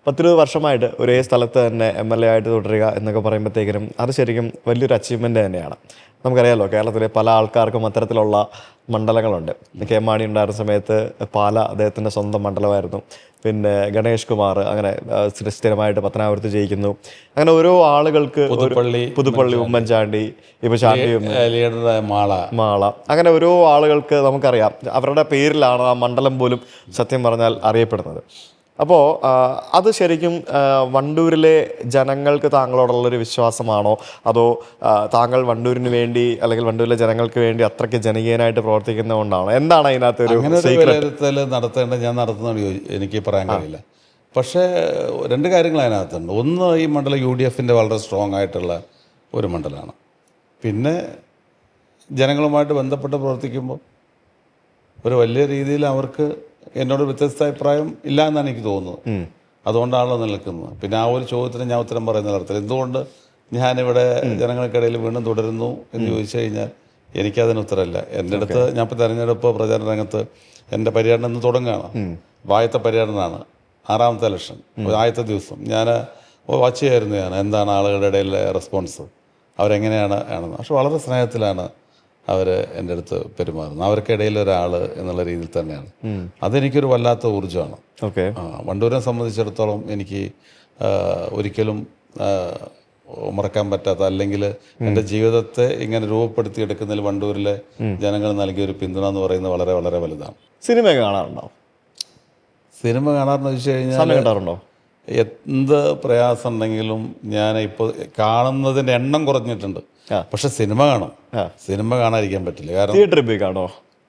10-20 വർഷമായിട്ട് ഒരേ സ്ഥലത്ത് തന്നെ MLA ആയിട്ട് തുടരുക എന്നൊക്കെ പറയുമ്പോഴത്തേക്കിനും അത് ശരിക്കും വലിയൊരു അച്ചീവ്മെൻ്റ് തന്നെയാണ്. നമുക്കറിയാമല്ലോ, കേരളത്തിലെ പല ആൾക്കാർക്കും അത്തരത്തിലുള്ള മണ്ഡലങ്ങളുണ്ട്. കെ മാണി ഉണ്ടായിരുന്ന സമയത്ത് പാല അദ്ദേഹത്തിൻ്റെ സ്വന്തം മണ്ഡലമായിരുന്നു. പിന്നെ ഗണേഷ് കുമാർ അങ്ങനെ സ്ഥിരമായിട്ട് പത്തനാപുരത്ത് ജയിക്കുന്നു. അങ്ങനെ ഓരോ ആളുകൾക്ക് പുതുപ്പള്ളി ഉമ്മൻചാണ്ടി, ഇപ്പോൾ ചാണ്ടി മാള, അങ്ങനെ ഓരോ ആളുകൾക്ക് നമുക്കറിയാം അവരുടെ പേരിലാണ് ആ മണ്ഡലം പോലും സത്യം പറഞ്ഞാൽ അറിയപ്പെടുന്നത്. അപ്പോൾ അത് ശരിക്കും വണ്ടൂരിലെ ജനങ്ങൾക്ക് താങ്കളോടുള്ളൊരു വിശ്വാസമാണോ, അതോ താങ്കൾ വണ്ടൂരിന് വേണ്ടി അല്ലെങ്കിൽ വണ്ടൂരിലെ ജനങ്ങൾക്ക് വേണ്ടി അത്രയ്ക്ക് ജനകീയനായിട്ട് പ്രവർത്തിക്കുന്നതുകൊണ്ടാണോ? എന്താണ് അതിനകത്തൊരു വിലയിരുത്തൽ നടത്തേണ്ടത് ഞാൻ നടത്തുന്ന എനിക്ക് പറയാൻ കഴിയില്ല. പക്ഷേ രണ്ട് കാര്യങ്ങൾ അതിനകത്തുണ്ട്. ഒന്ന്, ഈ മണ്ഡലം UDFൻ്റെ വളരെ സ്ട്രോങ് ആയിട്ടുള്ള ഒരു മണ്ഡലമാണ്. പിന്നെ ജനങ്ങളുമായിട്ട് ബന്ധപ്പെട്ട് പ്രവർത്തിക്കുമ്പോൾ ഒരു വലിയ രീതിയിൽ അവർക്ക് എന്നോട് വ്യത്യസ്ത അഭിപ്രായം ഇല്ല എന്നാണ് എനിക്ക് തോന്നുന്നത്. അതുകൊണ്ടാണല്ലോ നിൽക്കുന്നത്. പിന്നെ ആ ഒരു ചോദ്യത്തിന് ഞാൻ ഉത്തരം പറയുന്ന തരത്തിൽ എന്തുകൊണ്ട് ഞാനിവിടെ ജനങ്ങൾക്കിടയിൽ വീണ്ടും തുടരുന്നു എന്ന് ചോദിച്ചു കഴിഞ്ഞാൽ എനിക്കതിന് ഉത്തരമില്ല. എൻ്റെ അടുത്ത് ഞാൻ ഇപ്പോൾ തെരഞ്ഞെടുപ്പ് പ്രചാരണ രംഗത്ത് എൻ്റെ പര്യടനം ഇന്ന് തുടങ്ങുകയാണ്. ആദ്യത്തെ പര്യടനമാണ്, 6ാമത്തെ ഇലക്ഷൻ. ആദ്യത്തെ ദിവസം ഞാൻ വാച്ച് ചെയ്യായിരുന്നു ഞാൻ എന്താണ് ആളുകളുടെ ഇടയിലെ റെസ്പോൺസ്, അവരെങ്ങനെയാണ് ആണെന്ന്. പക്ഷെ വളരെ സ്നേഹത്തിലാണ് അവർ എൻ്റെ അടുത്ത് പെരുമാറുന്നത്. അവർക്കിടയിൽ ഒരാൾ എന്നുള്ള രീതിയിൽ തന്നെയാണ്. അതെനിക്കൊരു വല്ലാത്ത ഊർജ്ജമാണ്. വണ്ടൂരിനെ സംബന്ധിച്ചിടത്തോളം എനിക്ക് ഒരിക്കലും മറക്കാൻ പറ്റാത്ത, അല്ലെങ്കിൽ എൻ്റെ ജീവിതത്തെ ഇങ്ങനെ രൂപപ്പെടുത്തിയെടുക്കുന്നതിൽ വണ്ടൂരിലെ ജനങ്ങൾ നൽകിയൊരു പിന്തുണ എന്ന് പറയുന്നത് വളരെ വളരെ വലുതാണ്. സിനിമ കാണാറുണ്ടോ? സിനിമ കാണാറെന്ന് വെച്ച് കഴിഞ്ഞാൽ എന്ത് പ്രയാസം ഉണ്ടെങ്കിലും ഞാൻ ഇപ്പോൾ കാണുന്നതിൻ്റെ എണ്ണം കുറഞ്ഞിട്ടുണ്ട്. പക്ഷെ സിനിമ കാണും. സിനിമ കാണാതിരിക്കാൻ പറ്റില്ല. കാരണം തിയേറ്ററിൽ പോയി കാണോ?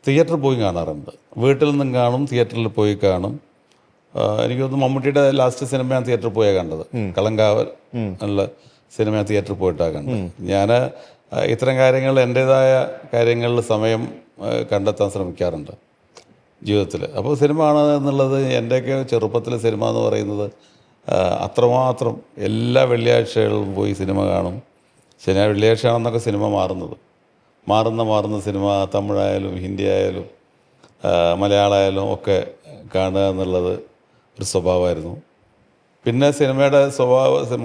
തിയേറ്ററിൽ പോയി കാണാറുണ്ട്. വീട്ടിൽ നിന്നും കാണും, തിയേറ്ററിൽ പോയി കാണും. എനിക്ക് തോന്നുന്നു മമ്മൂട്ടിയുടെ ലാസ്റ്റ് സിനിമ ഞാൻ തിയേറ്ററിൽ പോയാണ് കണ്ടത്. കളങ്കാവൽ എന്നുള്ള സിനിമ ഞാൻ തിയേറ്ററിൽ പോയിട്ടാണ് കണ്ടത്. ഞാൻ ഇത്തരം കാര്യങ്ങൾ എൻ്റേതായ കാര്യങ്ങളിൽ സമയം കണ്ടെത്താൻ ശ്രമിക്കാറുണ്ട് ജീവിതത്തിൽ. അപ്പോൾ സിനിമ കാണുക എന്നുള്ളത് എൻ്റെയൊക്കെ ചെറുപ്പത്തിലെ സിനിമ എന്ന് പറയുന്നത് അത്രമാത്രം എല്ലാ വെള്ളിയാഴ്ചകളിലും പോയി സിനിമ കാണും. വെള്ളിയാഴ്ചയാണെന്നൊക്കെ സിനിമ മാറുന്ന സിനിമ തമിഴായാലും ഹിന്ദി ആയാലും മലയാളമായാലും ഒക്കെ കാണുക എന്നുള്ളത് ഒരു സ്വഭാവമായിരുന്നു. പിന്നെ സിനിമയുടെ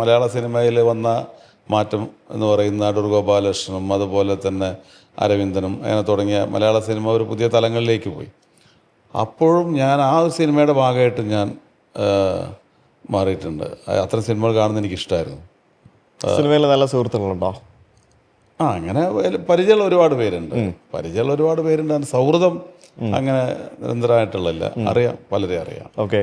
മലയാള സിനിമയിൽ വന്ന മാറ്റം എന്ന് പറയുന്ന അടൂർ ഗോപാലകൃഷ്ണനും അതുപോലെ തന്നെ അരവിന്ദനും അങ്ങനെ തുടങ്ങിയ മലയാള സിനിമ ഒരു പുതിയ തലങ്ങളിലേക്ക് പോയി. അപ്പോഴും ഞാൻ ആ സിനിമയുടെ ഭാഗമായിട്ട് ഞാൻ മാറിയിട്ടുണ്ട്. അത്തരം സിനിമകൾ കാണുന്നത് എനിക്കിഷ്ടമായിരുന്നു. സിനിമയിൽ നല്ല സുഹൃത്തുക്കളുണ്ടോ? അങ്ങനെ പരിചയമുള്ള ഒരുപാട് പേരുണ്ട്. സൗഹൃദം അങ്ങനെ നിരന്തരമായിട്ടുള്ളതല്ല. അറിയാം, പലരെ അറിയാം. ഓക്കെ.